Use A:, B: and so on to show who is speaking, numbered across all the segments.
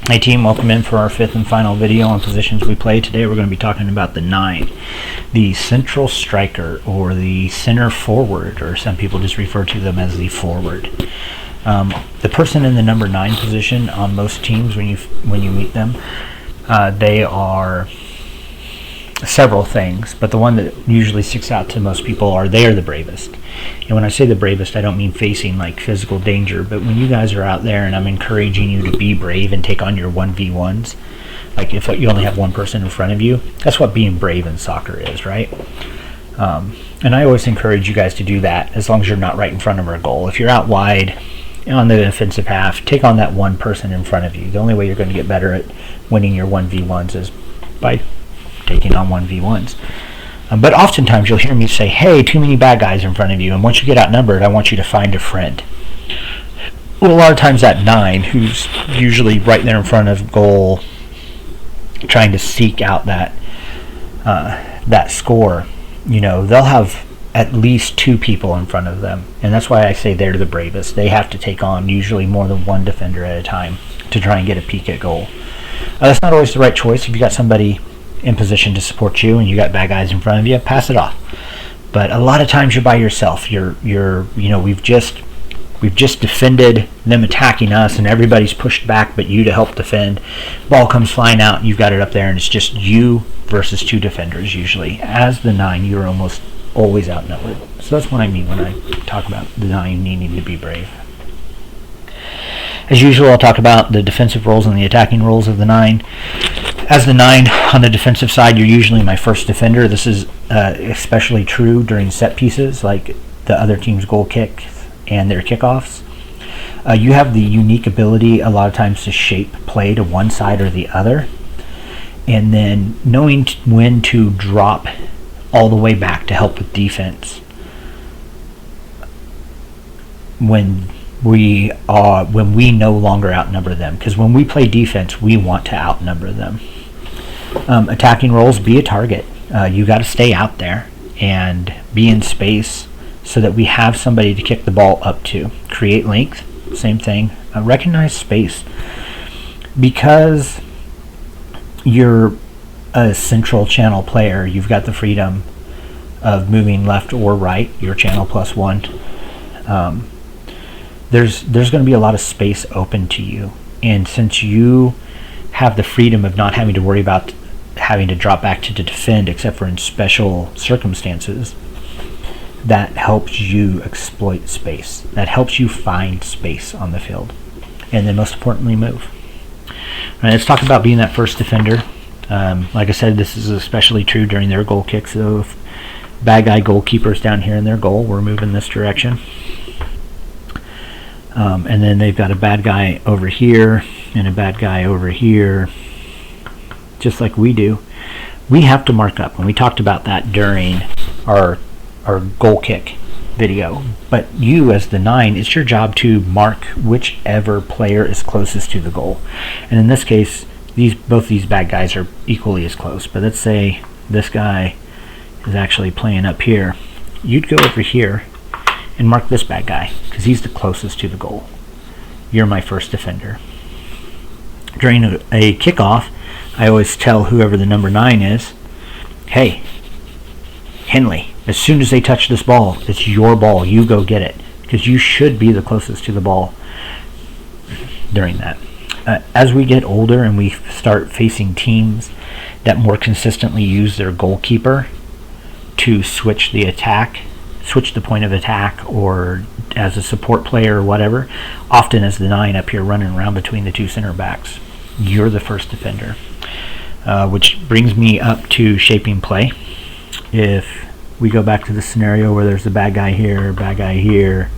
A: Hey team, welcome in for our fifth and final video on positions we play. Today we're going to be talking about the 9, the central striker, or the center forward, or some people just refer to them as the forward. The person in the number 9 position on most teams, when you meet them, they are several things, but the one that usually sticks out to most people are they are the bravest. And when I say the bravest, I don't mean facing like physical danger, but when you guys are out there and I'm encouraging you to be brave and take on your 1v1s, like if you only have one person in front of you, that's what being brave in soccer is, right? And I always encourage you guys to do that as long as you're not right in front of our goal. If you're out wide on the defensive half, take on that one person in front of you. The only way you're going to get better at winning your 1v1s is by taking on 1v1s. But oftentimes you'll hear me say, hey, too many bad guys in front of you, and once you get outnumbered, I want you to find a friend. Well, a lot of times that 9, who's usually right there in front of goal, trying to seek out that score, they'll have at least 2 people in front of them, and that's why I say they're the bravest. They have to take on usually more than one defender at a time to try and get a peek at goal. That's not always the right choice. If you got somebody in position to support you and you got bad guys in front of you, pass it off. But a lot of times you're by yourself. We've just defended them attacking us and everybody's pushed back but you to help defend. Ball comes flying out and you've got it up there and it's just you versus 2 defenders usually. As the 9, you're almost always outnumbered. So that's what I mean when I talk about the 9 needing to be brave. As usual, I'll talk about the defensive roles and the attacking roles of the 9. As the 9 on the defensive side, you're usually my first defender. This is especially true during set pieces, like the other team's goal kick and their kickoffs. You have the unique ability a lot of times to shape play to one side or the other, and then knowing when to drop all the way back to help with defense when we no longer outnumber them, because when we play defense we want to outnumber them. Attacking roles, be a target. You got to stay out there and be in space so that we have somebody to kick the ball up to. Create length, same thing. Recognize space. Because you're a central channel player, you've got the freedom of moving left or right, your channel plus 1. There's going to be a lot of space open to you, and since you have the freedom of not having to worry about having to drop back to defend except for in special circumstances, that helps you exploit space. That helps you find space on the field, and then most importantly, move. All right, let's talk about being that first defender. Like I said, this is especially true during their goal kicks. So if bad guy goalkeeper's down here in their goal, we're moving this direction. And then they've got a bad guy over here and a bad guy over here, just like we do. We have to mark up, and we talked about that during our goal kick video. But you as the 9, it's your job to mark whichever player is closest to the goal. And in this case, both these bad guys are equally as close. But let's say this guy is actually playing up here. You'd go over here and mark this bad guy because he's the closest to the goal. You're my first defender. During a kickoff, I always tell whoever the number 9 is, hey, Henley, as soon as they touch this ball, it's your ball. You go get it, because you should be the closest to the ball during that. As we get older and we start facing teams that more consistently use their goalkeeper to switch the point of attack, or as a support player or whatever, often as the 9 up here running around between the 2 center backs, you're the first defender. Which brings me up to shaping play. If we go back to the scenario where there's a bad guy here, bad guy here,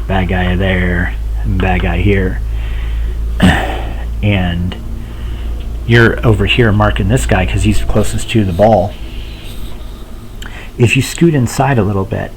A: bad guy there, and bad guy here, and you're over here marking this guy because he's closest to the ball, if you scoot inside a little bit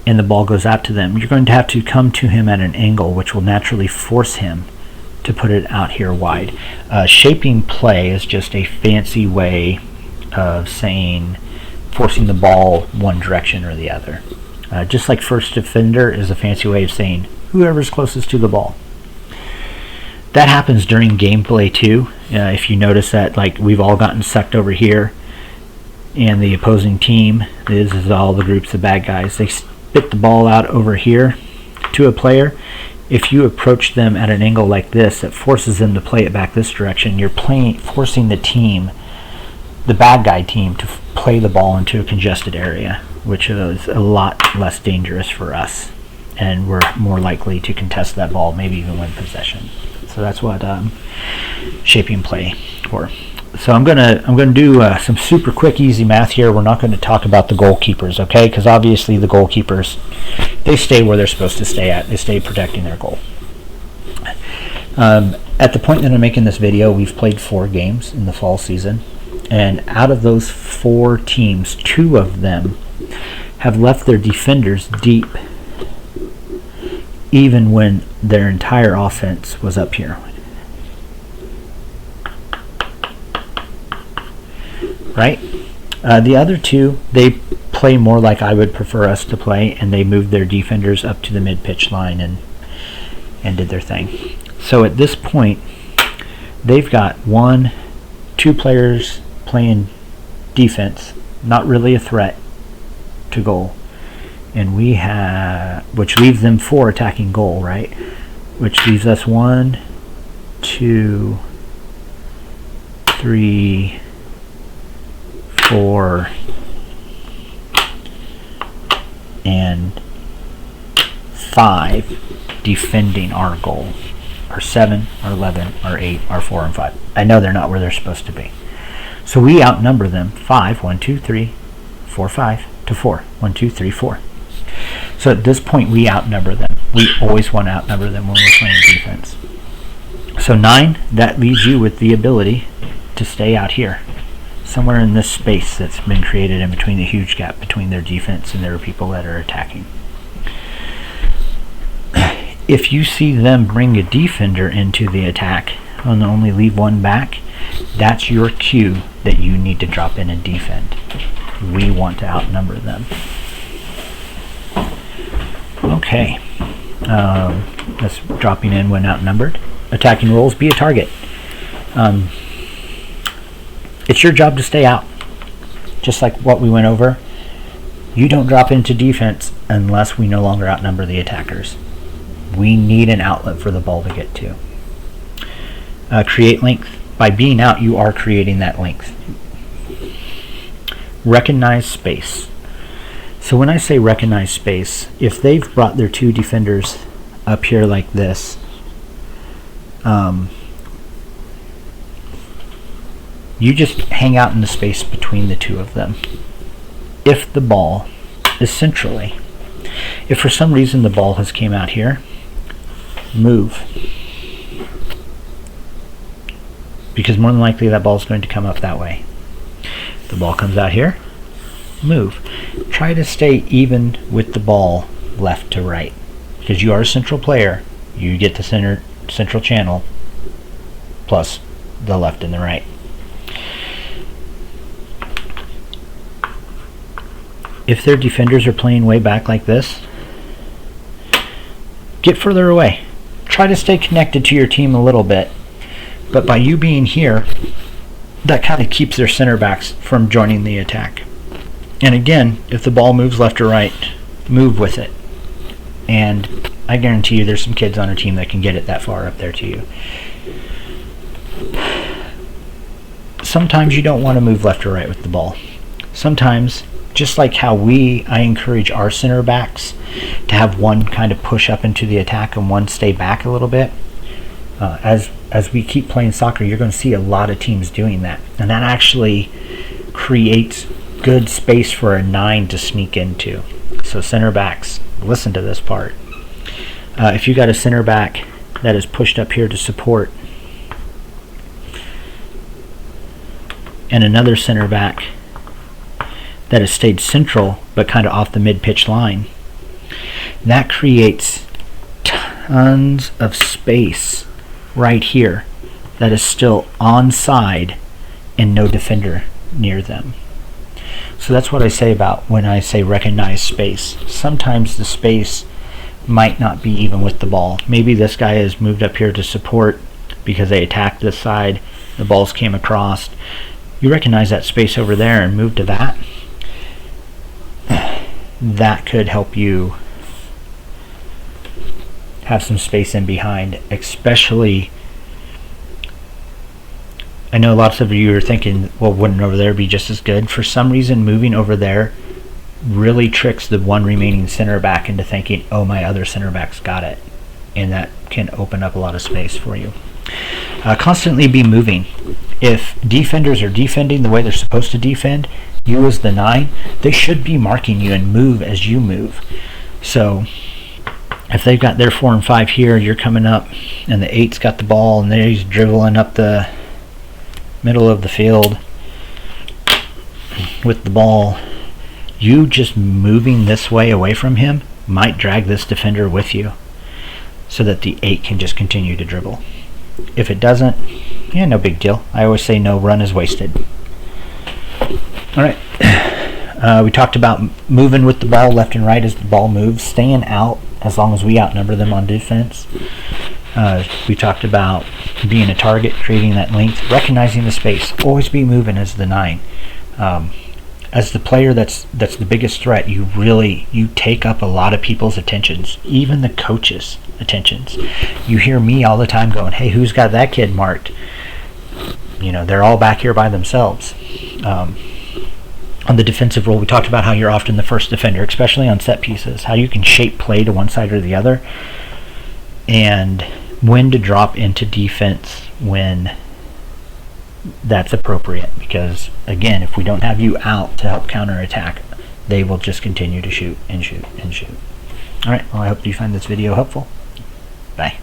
A: and the ball goes out to them, you're going to have to come to him at an angle which will naturally force him to put it out here wide. Shaping play is just a fancy way of saying forcing the ball one direction or the other. Just like first defender is a fancy way of saying whoever's closest to the ball. That happens during gameplay too. If you notice that, like, we've all gotten sucked over here, and the opposing team is all the groups of bad guys. They spit the ball out over here to a player. If you approach them at an angle like this, it forces them to play it back this direction. You're forcing the team, the bad guy team, to play the ball into a congested area, which is a lot less dangerous for us, and we're more likely to contest that ball, maybe even win possession. So that's what shaping play for. So I'm gonna do some super quick, easy math here. We're not going to talk about the goalkeepers, okay? Because obviously the goalkeepers, they stay where they're supposed to stay at. They stay protecting their goal. At the point that I'm making this video, we've played 4 games in the fall season, and out of those 4 teams, 2 of them have left their defenders deep, even when their entire offense was up here. Right? The other 2, they play more like I would prefer us to play, and they moved their defenders up to the mid-pitch line and did their thing. So at this point, they've got 2 players playing defense, not really a threat to goal. And we have, which leaves them 4 attacking goal, right? Which leaves us 1, 2, 3, 4, and 5 defending our goal. Our 7, our 11, our 8, our 4, and 5. I know they're not where they're supposed to be. So we outnumber them 5, 1, 2, 3, 4, 5 to 4. 1, 2, 3, 4. So at this point, we outnumber them. We always want to outnumber them when we're playing defense. So 9, that leaves you with the ability to stay out here, somewhere in this space that's been created in between the huge gap between their defense and their people that are attacking. If you see them bring a defender into the attack and only leave 1 back, that's your cue that you need to drop in and defend. We want to outnumber them. Okay, that's dropping in when outnumbered. Attacking roles, be a target. It's your job to stay out, just like what we went over. You don't drop into defense unless we no longer outnumber the attackers. We need an outlet for the ball to get to. Create length. By being out, you are creating that length. Recognize space. So when I say recognize space, if they've brought their 2 defenders up here like this, you just hang out in the space between the 2 of them. If the ball is centrally, if for some reason the ball has came out here, move. Because more than likely that ball is going to come up that way. If the ball comes out here, move. Try to stay even with the ball left to right. Because you are a central player, you get the central channel plus the left and the right. If their defenders are playing way back like this, get further away. Try to stay connected to your team a little bit, but by you being here, that kind of keeps their center backs from joining the attack. And again, if the ball moves left or right, move with it. And I guarantee you there's some kids on our team that can get it that far up there to you. Sometimes you don't want to move left or right with the ball. Sometimes, just like how I encourage our center backs to have 1 kind of push up into the attack and 1 stay back a little bit. As we keep playing soccer, you're going to see a lot of teams doing that. And that actually creates good space for a 9 to sneak into. So center backs, listen to this part. If you got a center back that is pushed up here to support, and another center back that has stayed central but kind of off the mid-pitch line, that creates tons of space right here that is still onside and no defender near them. So that's what I say about when I say recognize space. Sometimes the space might not be even with the ball. Maybe this guy has moved up here to support because they attacked this side, the balls came across. You recognize that space over there and move to that. That could help you have some space in behind, especially, I know lots of you are thinking, well, wouldn't over there be just as good? For some reason, moving over there really tricks the one remaining center back into thinking, oh, my other center back's got it, and that can open up a lot of space for you. Constantly be moving. If defenders are defending the way they're supposed to defend, you as the 9, they should be marking you and move as you move. So if they've got their 4 and 5 here, you're coming up, and the 8's got the ball, and he's dribbling up the middle of the field with the ball, you just moving this way away from him might drag this defender with you so that the 8 can just continue to dribble. If it doesn't, yeah, no big deal. I always say no run is wasted. All right. We talked about moving with the ball left and right as the ball moves, staying out as long as we outnumber them on defense. We talked about being a target, creating that length, recognizing the space, always be moving as the 9. As the player that's the biggest threat, you take up a lot of people's attentions, even the coaches' attentions. You hear me all the time going, hey, who's got that kid marked? They're all back here by themselves. On the defensive role, we talked about how you're often the first defender, especially on set pieces, how you can shape play to one side or the other, and when to drop into defense when that's appropriate. Because, again, if we don't have you out to help counterattack, they will just continue to shoot and shoot and shoot. All right, well, I hope you find this video helpful. Bye.